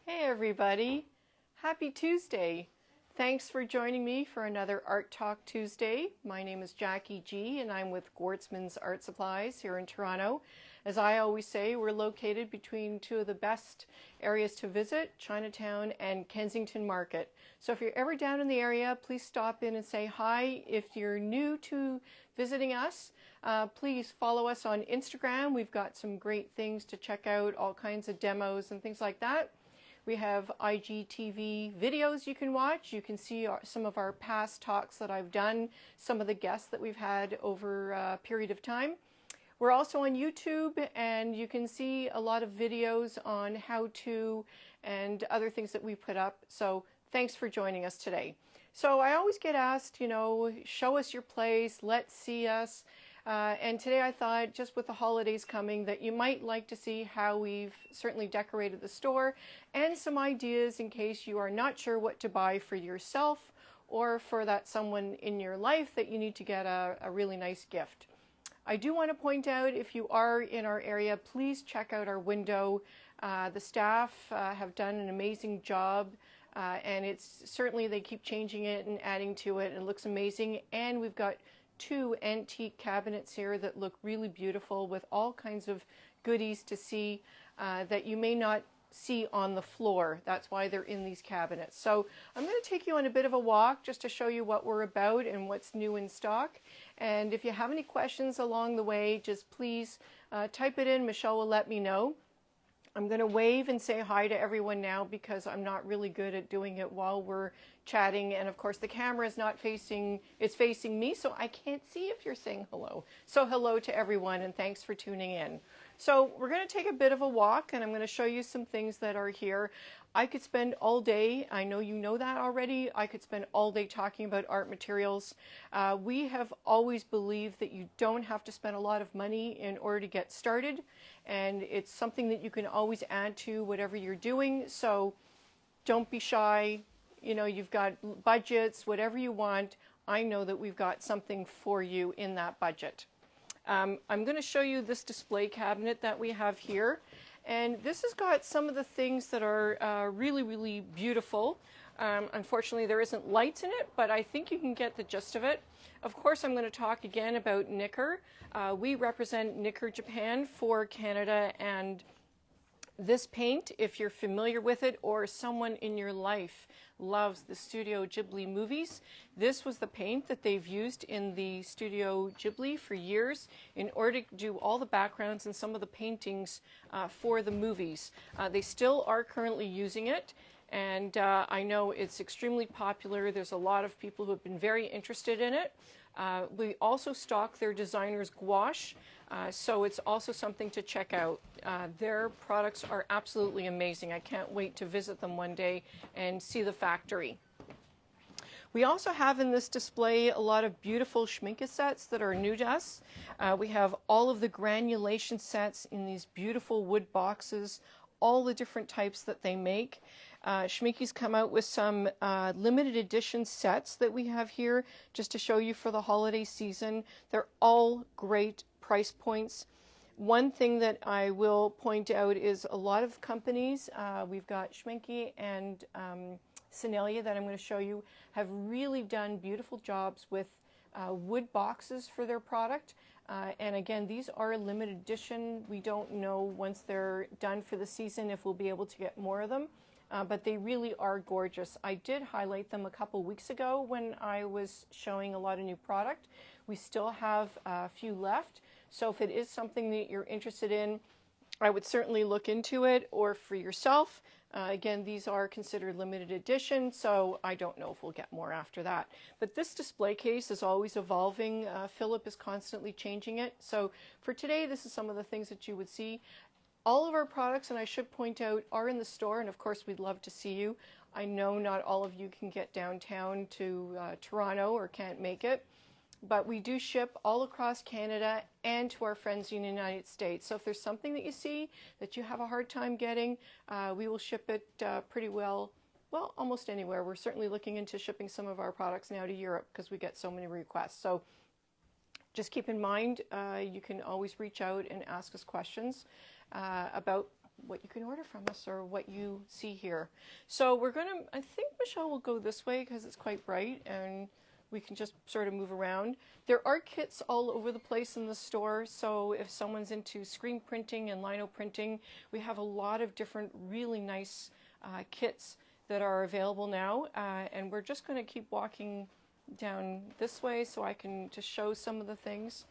Hey everybody, happy Tuesday. Thanks for joining me for another Art Talk Tuesday. My name is Jackie G and I'm with Gwartzman's Art Supplies here in Toronto. As I always say, we're located between two of the best areas to visit, Chinatown and Kensington Market. So if you're ever down in the area, please stop in and say hi. If you're new to visiting us, please follow us on Instagram. We've got some great things to check out, all kinds of demos and things like that. We have IGTV videos you can watch. You can see some of our past talks that I've done, some of the guests that we've had over a period of time. We're also on YouTube, and you can see a lot of videos on how to and other things that we put up. So thanks for joining us today. So I always get asked, show us your place, let's see us. And today I thought, just with the holidays coming, that you might like to see how we've certainly decorated the store and some ideas in case you are not sure what to buy for yourself or for that someone in your life that you need to get a really nice gift. I do want to point out, if you are in our area, please check out our window. The staff have done an amazing job. And it's certainly, they keep changing it and adding to it, and it looks amazing. And we've got two antique cabinets here that look really beautiful with all kinds of goodies to see that you may not see on the floor. That's why they're in these cabinets. So I'm going to take you on a bit of a walk just to show you what we're about and what's new in stock. And if you have any questions along the way, just please type it in. Michelle will let me know. I'm going to wave and say hi to everyone now because I'm not really good at doing it while we're chatting. And of course the camera is not facing, it's facing me, so I can't see if you're saying hello. So hello to everyone and thanks for tuning in. So we're going to take a bit of a walk and I'm going to show you some things that are here. I could spend all day, I know you know that already, I could spend all day talking about art materials. We have always believed that you don't have to spend a lot of money in order to get started, and it's something that you can always add to whatever you're doing, so don't be shy. You've got budgets, whatever you want. I know that we've got something for you in that budget. I'm going to show you this display cabinet that we have here. And this has got some of the things that are really, really beautiful. Unfortunately, there isn't lights in it, but I think you can get the gist of it. Of course, I'm going to talk again about Nicker. We represent Nicker Japan for Canada, and this paint, if you're familiar with it or someone in your life loves the Studio Ghibli movies, this was the paint that they've used in the Studio Ghibli for years in order to do all the backgrounds and some of the paintings for the movies. They still are currently using it, and I know it's extremely popular. There's a lot of people who have been very interested in it. We also stock their designer's gouache, so it's also something to check out. Their products are absolutely amazing. I can't wait to visit them one day and see the factory. We also have in this display a lot of beautiful schminke sets that are new to us. We have all of the granulation sets in these beautiful wood boxes, all the different types that they make. Schminke's come out with some limited edition sets that we have here just to show you for the holiday season. They're all great price points. One thing that I will point out is a lot of companies, we've got Schminke and Senelia that I'm going to show you, have really done beautiful jobs with wood boxes for their product. And again, these are limited edition. We don't know once they're done for the season if we'll be able to get more of them. But they really are gorgeous. I did highlight them a couple weeks ago when I was showing a lot of new product. We still have a few left. So if it is something that you're interested in, I would certainly look into it, or for yourself. Again, these are considered limited edition, so I don't know if we'll get more after that. But this display case is always evolving. Philip is constantly changing it. So for today, this is some of the things that you would see. All of our products, and I should point out, are in the store, and of course we'd love to see you. I know not all of you can get downtown to Toronto or can't make it, but we do ship all across Canada and to our friends in the United States. So if there's something that you see that you have a hard time getting, we will ship it pretty well, almost anywhere. We're certainly looking into shipping some of our products now to Europe because we get so many requests. So just keep in mind, you can always reach out and ask us questions about what you can order from us or what you see here. So we're going to, I think Michelle will go this way because it's quite bright and we can just sort of move around. There are kits all over the place in the store, so if someone's into screen printing and lino printing, we have a lot of different really nice kits that are available now, and we're just going to keep walking down this way so I can just show some of the things.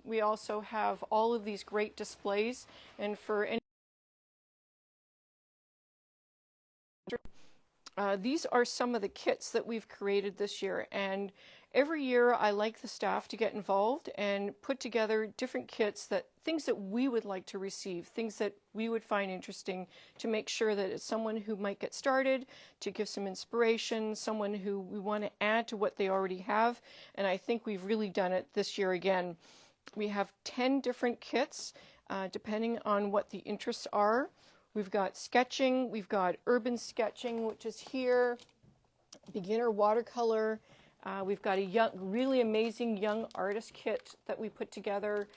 We also have all of these great displays, and for any these are some of the kits that we've created this year, and every year I like the staff to get involved and put together different kits, that things that we would like to receive, things that we would find interesting, to make sure that it's someone who might get started, to give some inspiration, someone who we want to add to what they already have, and I think we've really done it this year again. We have 10 different kits depending on what the interests are. We've got sketching, we've got urban sketching, which is here, beginner watercolor. We've got a really amazing young artist kit that we put together.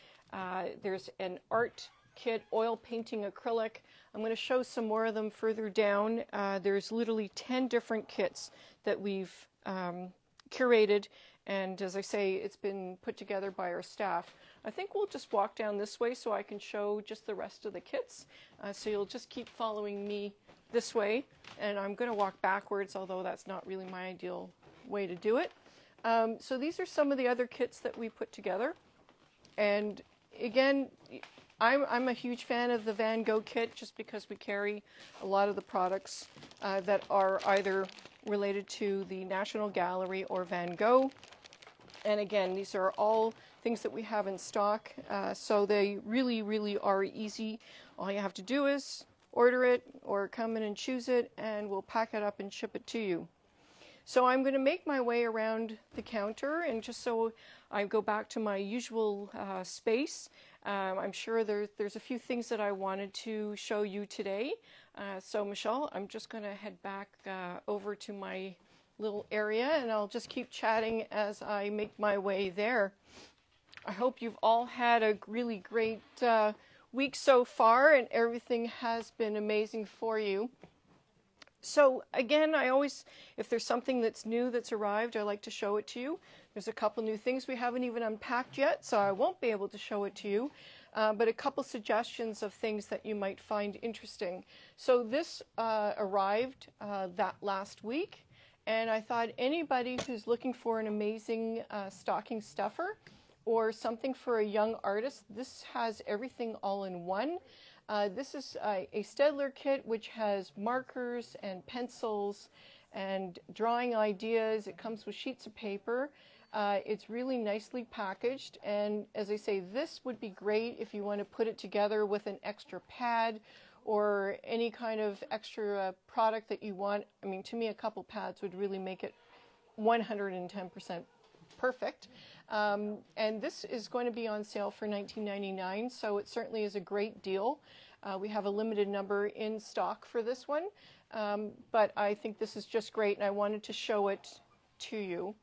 There's an art kit, oil painting acrylic. I'm going to show some more of them further down. There's literally 10 different kits that we've curated, and as I say, it's been put together by our staff. I think we'll just walk down this way so I can show just the rest of the kits. So you'll just keep following me this way, and I'm going to walk backwards, although that's not really my ideal way to do it. So these are some of the other kits that we put together. And again, I'm a huge fan of the Van Gogh kit, just because we carry a lot of the products that are either related to the National Gallery or Van Gogh. And again, these are all things that we have in stock, so they really, really are easy. All you have to do is order it or come in and choose it, and we'll pack it up and ship it to you. So I'm going to make my way around the counter, and just so I go back to my usual space, I'm sure there's a few things that I wanted to show you today. So Michelle, I'm just going to head back over to my little area, and I'll just keep chatting as I make my way there. I hope you've all had a really great week so far, and everything has been amazing for you. So again, if there's something that's new that's arrived, I like to show it to you. There's a couple new things we haven't even unpacked yet, so I won't be able to show it to you, but a couple suggestions of things that you might find interesting. So this arrived that last week, and I thought anybody who's looking for an amazing stocking stuffer or something for a young artist, this has everything all in one. This is a Stedler kit, which has markers and pencils and drawing ideas. It comes with sheets of paper. It's really nicely packaged, and as I say, this would be great if you want to put it together with an extra pad or any kind of extra product that you want. I mean, to me, a couple pads would really make it 110% perfect. And this is going to be on sale for $19.99, so it certainly is a great deal. We have a limited number in stock for this one, but I think this is just great, and I wanted to show it to you.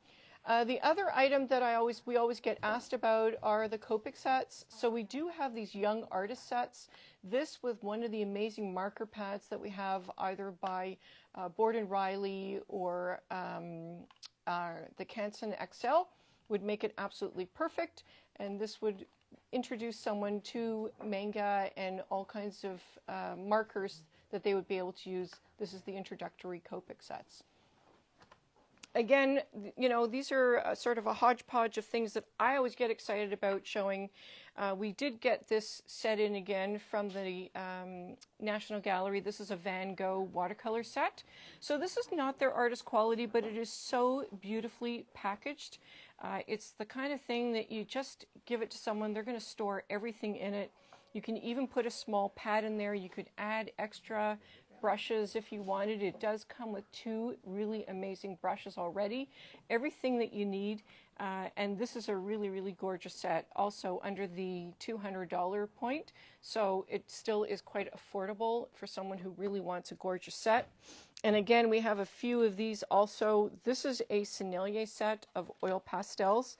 The other item that we always get asked about are the Copic sets. So we do have these young artist sets. This with one of the amazing marker pads that we have, either by Borden Riley or the Canson XL, would make it absolutely perfect, and this would introduce someone to manga and all kinds of markers that they would be able to use. This is the introductory Copic sets. Again, you know, these are sort of a hodgepodge of things that I always get excited about showing. We did get this set in again from the National Gallery. This is a Van Gogh watercolor set. So this is not their artist quality, but it is so beautifully packaged. It's the kind of thing that you just give it to someone, they're going to store everything in it. You can even put a small pad in there. You could add extra brushes if you wanted. It does come with 2 really amazing brushes already. Everything that you need, and this is a really, really gorgeous set, also under the $200 point, so it still is quite affordable for someone who really wants a gorgeous set. And again, we have a few of these also. This is a Sennelier set of oil pastels,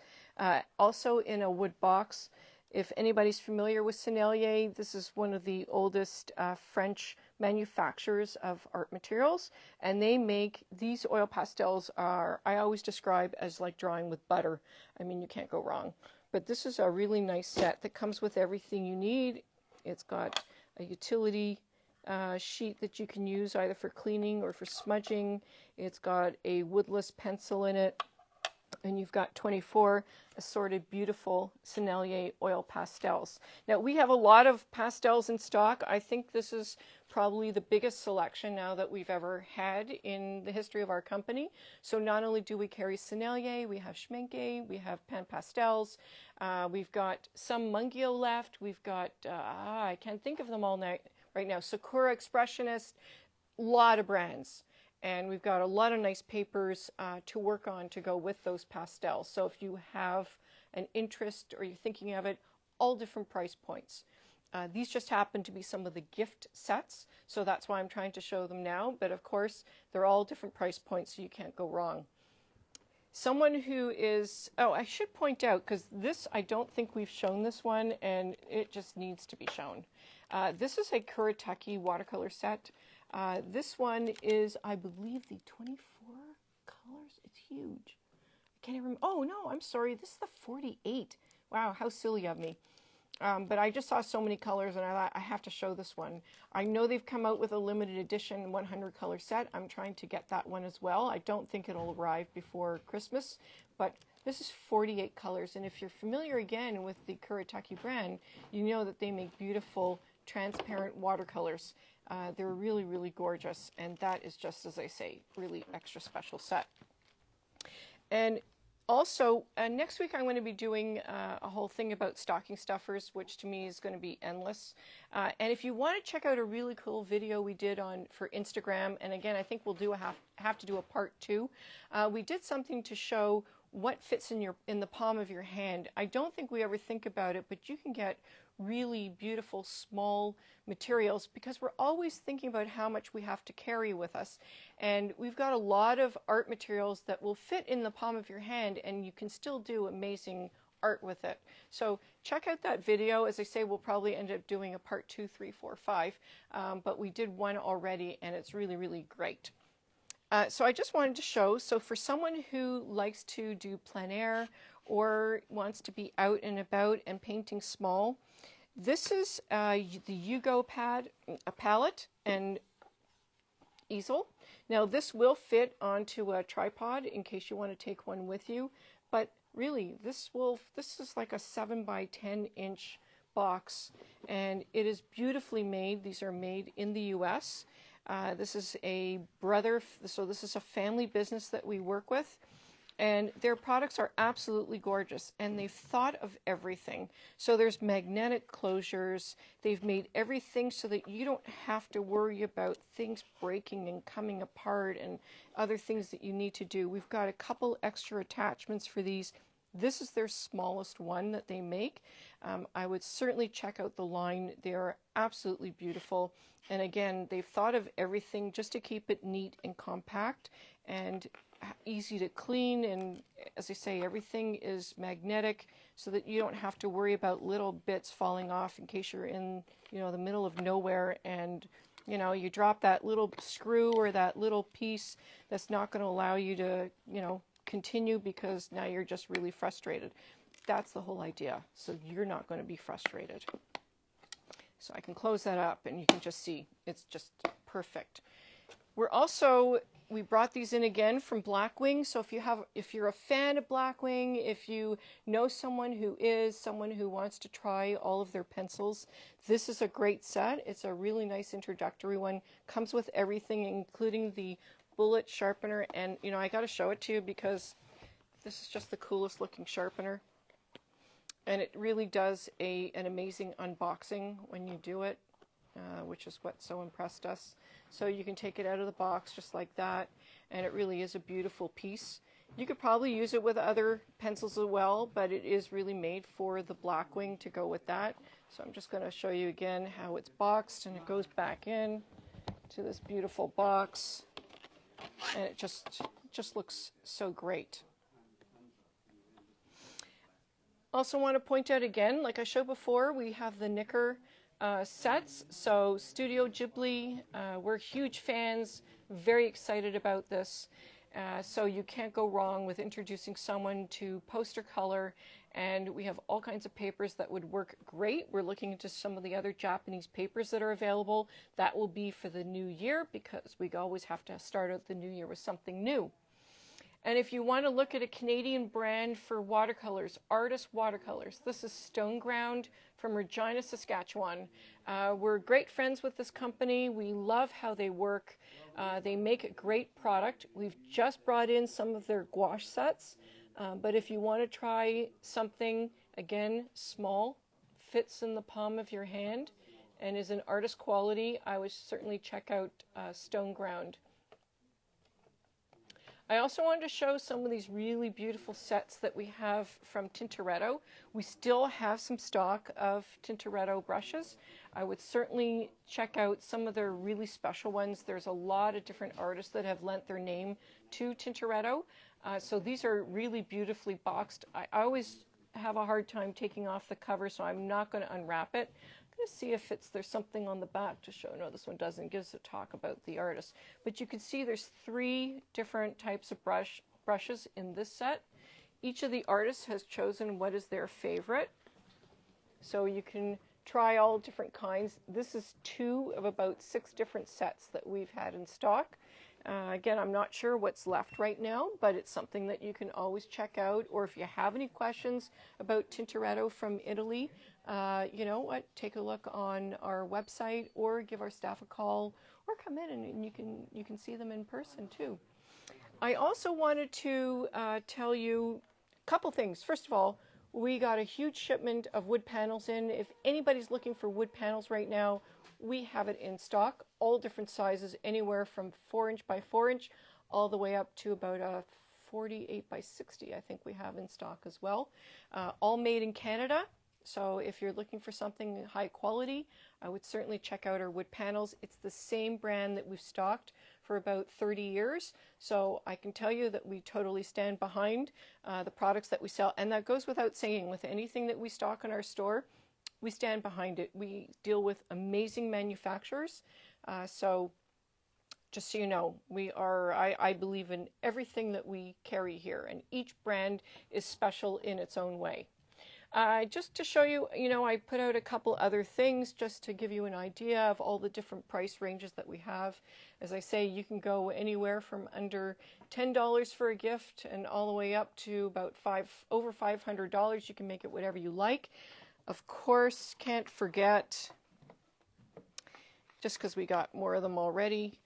also in a wood box. If anybody's familiar with Sennelier, this is one of the oldest French manufacturers of art materials, and they make these oil pastels I always describe as like drawing with butter. I mean, you can't go wrong. But this is a really nice set that comes with everything you need. It's got a utility sheet that you can use either for cleaning or for smudging. It's got a woodless pencil in it. And you've got 24 assorted beautiful Sennelier oil pastels. Now, we have a lot of pastels in stock. I think this is probably the biggest selection now that we've ever had in the history of our company. So not only do we carry Sennelier, we have Schmincke, we have Pan Pastels, we've got some Mungio left, we've got, I can't think of them all right now, Sakura Expressionist, a lot of brands. And we've got a lot of nice papers to work on to go with those pastels. So if you have an interest or you're thinking of it, all different price points. These just happen to be some of the gift sets, so that's why I'm trying to show them now. But of course, they're all different price points, so you can't go wrong. Someone who is, oh, I should point out, because this, I don't think we've shown this one, and it just needs to be shown. This is a Kuretake watercolor set. This one is, I believe, the 24 colors. It's huge. I can't even remember. Oh, no, I'm sorry. This is the 48. Wow, how silly of me. But I just saw so many colors, and I thought I have to show this one. I know they've come out with a limited edition 100 color set. I'm trying to get that one as well. I don't think it'll arrive before Christmas, but this is 48 colors. And if you're familiar again with the Kuretake brand, you know that they make beautiful transparent watercolors. They're really, really gorgeous, and that is just, as I say, really extra special set. And also, next week I'm going to be doing a whole thing about stocking stuffers, which to me is going to be endless. And if you want to check out a really cool video we did for Instagram, and again, I think we'll have to do a part 2. We did something to show what fits in the palm of your hand. I don't think we ever think about it, but you can get really beautiful small materials because we're always thinking about how much we have to carry with us. And we've got a lot of art materials that will fit in the palm of your hand, and you can still do amazing art with it. So check out that video. As I say, we'll probably end up doing a part 2, 3, 4, 5, but we did one already, and it's really, really great. So I just wanted to show, so for someone who likes to do plein air or wants to be out and about and painting small, this is the Yugo palette and easel. Now this will fit onto a tripod in case you want to take one with you, but really this is like a 7 by 10 inch box, and it is beautifully made. These are made in the US. This is this is a family business that we work with, and their products are absolutely gorgeous, and they've thought of everything. So there's magnetic closures. They've made everything so that you don't have to worry about things breaking and coming apart and other things that you need to do. We've got a couple extra attachments for these. This is their smallest one that they make. I would certainly check out the line. They are absolutely beautiful. And again, they've thought of everything just to keep it neat and compact and easy to clean. And as I say, everything is magnetic so that you don't have to worry about little bits falling off in case you're in, the middle of nowhere and, you drop that little screw or that little piece that's not going to allow you to, continue because now you're just really frustrated. That's the whole idea. So you're not going to be frustrated. So I can close that up and you can just see it's just perfect. We brought these in again from Blackwing. So if you're a fan of Blackwing, if you know someone who wants to try all of their pencils, this is a great set. It's a really nice introductory one. Comes with everything, including the bullet sharpener, and I got to show it to you because this is just the coolest looking sharpener, and it really does an amazing unboxing when you do it, which is what so impressed us. So you can take it out of the box just like that, and it really is a beautiful piece. You could probably use it with other pencils as well, but it is really made for the Blackwing to go with that. So I'm just going to show you again how it's boxed, and it goes back in to this beautiful box. And it just looks so great. Also want to point out again, like I showed before, we have the knicker sets. So Studio Ghibli, we're huge fans, very excited about this. So you can't go wrong with introducing someone to poster color, and we have all kinds of papers that would work great. We're looking into some of the other Japanese papers that are available. That will be for the new year, because we always have to start out the new year with something new. And if you want to look at a Canadian brand for watercolors, Artist Watercolors, this is Stone Ground from Regina, Saskatchewan. We're great friends with this company. We love how they work. They make a great product. We've just brought in some of their gouache sets, but if you want to try something, again, small, fits in the palm of your hand, and is an artist quality, I would certainly check out Stone Ground. I also wanted to show some of these really beautiful sets that we have from Tintoretto. We still have some stock of Tintoretto brushes. I would certainly check out some of their really special ones. There's a lot of different artists that have lent their name to Tintoretto. So these are really beautifully boxed. I always have a hard time taking off the cover, so I'm not going to unwrap it. I'm going to see if there's something on the back to show. No, this one doesn't. It gives a talk about the artist. But you can see there's 3 different types of brushes in this set. Each of the artists has chosen what is their favorite. So you can try all different kinds. This is 2 of about 6 different sets that we've had in stock. Again, I'm not sure what's left right now, but it's something that you can always check out. Or if you have any questions about Tintoretto from Italy, you know what, take a look on our website, or give our staff a call, or come in and you can see them in person too. I also wanted to tell you a couple things. First of all, we got a huge shipment of wood panels in. If anybody's looking for wood panels right now, we have it in stock, all different sizes, anywhere from 4" by 4" all the way up to about a 48 by 60, I think we have in stock as well. All made in Canada. So if you're looking for something high quality, I would certainly check out our wood panels. It's the same brand that we've stocked for about 30 years. So I can tell you that we totally stand behind the products that we sell. And that goes without saying. With anything that we stock in our store, we stand behind it. We deal with amazing manufacturers. So just so you know, I believe in everything that we carry here, and each brand is special in its own way. Just to show you, I put out a couple other things just to give you an idea of all the different price ranges that we have. As I say, you can go anywhere from under $10 for a gift and all the way up to about over $500. You can make it whatever you like. Of course, can't forget, just because we got more of them already,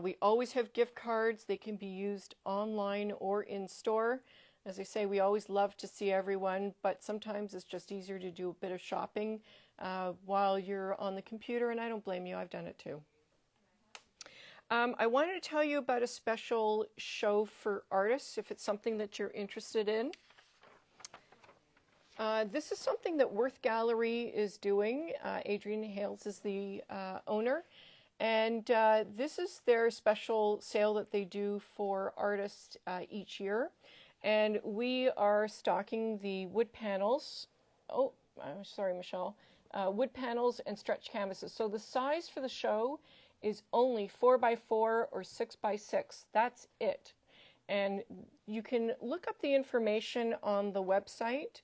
we always have gift cards. They can be used online or in store. As I say, we always love to see everyone, but sometimes it's just easier to do a bit of shopping while you're on the computer, and I don't blame you. I've done it too. I wanted to tell you about a special show for artists, if it's something that you're interested in. This is something that Worth Gallery is doing. Adrian Hales is the owner. And this is their special sale that they do for artists each year. And we are stocking the wood panels. Oh, I'm sorry, Michelle. Wood panels and stretch canvases. So the size for the show is only 4 by 4 or 6 by 6. That's it. And you can look up the information on the website.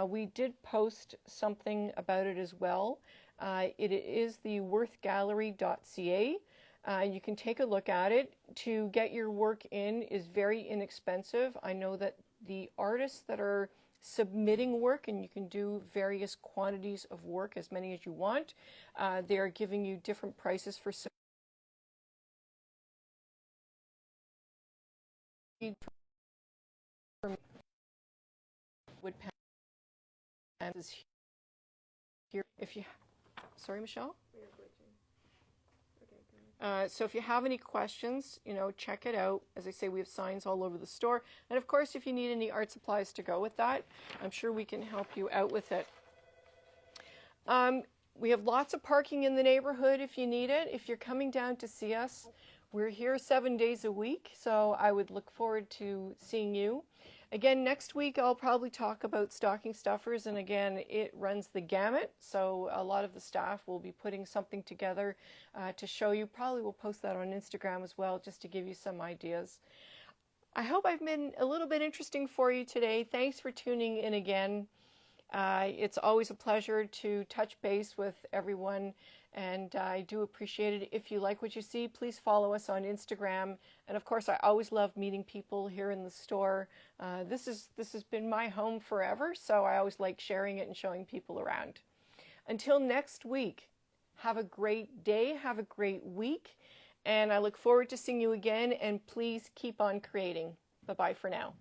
We did post something about it as well. It is the worthgallery.ca. You can take a look at it. To get your work in is very inexpensive. I know that the artists that are submitting work, and you can do various quantities of work, as many as you want, they are giving you different prices for wood panels here. If you, sorry, Michelle. So if you have any questions, check it out. As I say, we have signs all over the store. And of course, if you need any art supplies to go with that, I'm sure we can help you out with it. We have lots of parking in the neighborhood if you need it. If you're coming down to see us, we're here 7 days a week, so I would look forward to seeing you. Again, next week I'll probably talk about stocking stuffers, and again, it runs the gamut. So a lot of the staff will be putting something together to show you. Probably we'll post that on Instagram as well, just to give you some ideas. I hope I've been a little bit interesting for you today. Thanks for tuning in again. It's always a pleasure to touch base with everyone, and I do appreciate it. If you like what you see, please follow us on Instagram. And of course, I always love meeting people here in the store. This has been my home forever, so I always like sharing it and showing people around. Until next week, have a great day, have a great week, and I look forward to seeing you again, and please keep on creating. Bye-bye for now.